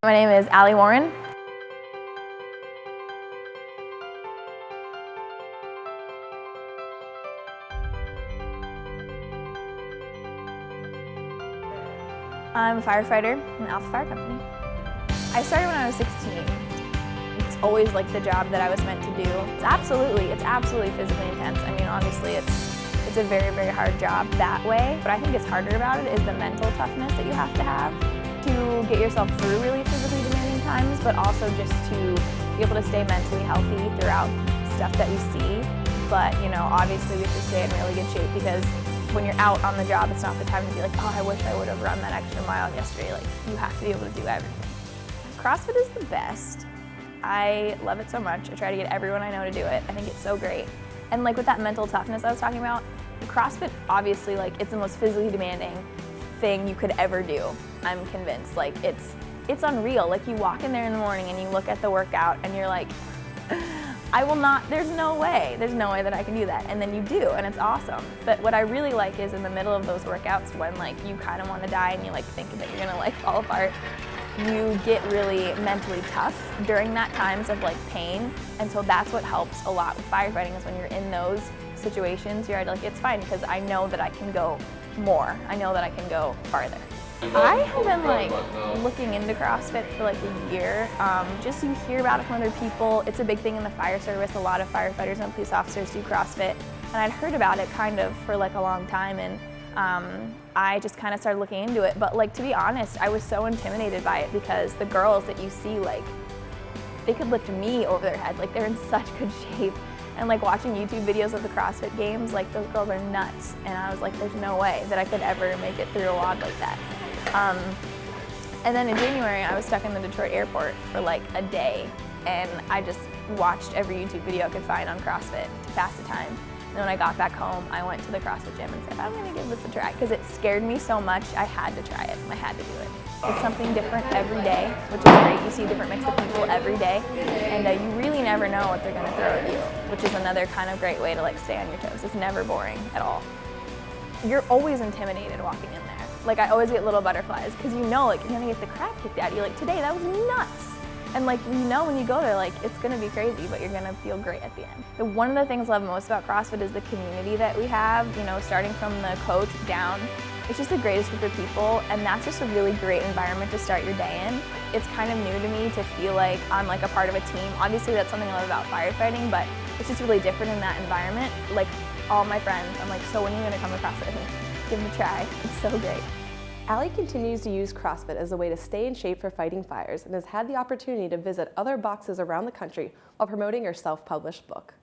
My name is Allie Warren. I'm a firefighter in the Alpha Fire Company. I started when I was 16. It's always like the job that I was meant to do. It's absolutely physically intense. I mean, obviously it's a very, very hard job that way, but I think it's harder about it is the mental toughness that you have to get yourself through really physically demanding times, but also just to be able to stay mentally healthy throughout stuff that we see. But, you know, obviously we have to stay in really good shape because when you're out on the job, it's not the time to be like, oh, I wish I would have run that extra mile yesterday. Like, you have to be able to do everything. CrossFit is the best. I love it so much. I try to get everyone I know to do it. I think it's so great. And like with that mental toughness I was talking about, CrossFit, obviously, like, it's the most physically demanding thing you could ever do. I'm convinced. Like, it's unreal. Like, you walk in there in the morning and you look at the workout and you're like, I will not, there's no way that I can do that. And then you do, and it's awesome. But what I really like is in the middle of those workouts when like you kind of want to die and you like think that you're gonna like fall apart, you get really mentally tough during that times of like pain. And so that's what helps a lot with firefighting is when you're in those situations, you're like, it's fine because I know that I can go more. I know that I can go farther. I have been like looking into CrossFit for like a year. Just you hear about it from other people. It's a big thing in the fire service. A lot of firefighters and police officers do CrossFit. And I'd heard about it kind of for like a long time, and I just kind of started looking into it. But like, to be honest, I was so intimidated by it because the girls that you see, like, they could lift me over their head. Like, they're in such good shape. And like watching YouTube videos of the CrossFit games, like those girls are nuts. And I was like, there's no way that I could ever make it through a log like that. And then in January, I was stuck in the Detroit airport for like a day, and I just watched every YouTube video I could find on CrossFit to pass the time. And then when I got back home, I went to the CrossFit gym and said, I'm gonna give this a try, because it scared me so much, I had to try it. I had to do it. It's something different every day, which is great. You see a different mix of people every day, and you really never know what they're gonna throw at you, which is another kind of great way to like stay on your toes. It's never boring at all. You're always intimidated walking in there. Like, I always get little butterflies because you know, like, you're gonna get the crap kicked out of you. Like, today, that was nuts. And like, you know when you go there, like, it's gonna be crazy, but you're gonna feel great at the end. But one of the things I love most about CrossFit is the community that we have, you know, starting from the coach down. It's just the greatest group of people, and that's just a really great environment to start your day in. It's kind of new to me to feel like I'm like a part of a team. Obviously, that's something I love about firefighting, but it's just really different in that environment. Like, all my friends, I'm like, so when are you gonna come to CrossFit? Give it a try. It's so great. Allie continues to use CrossFit as a way to stay in shape for fighting fires and has had the opportunity to visit other boxes around the country while promoting her self-published book.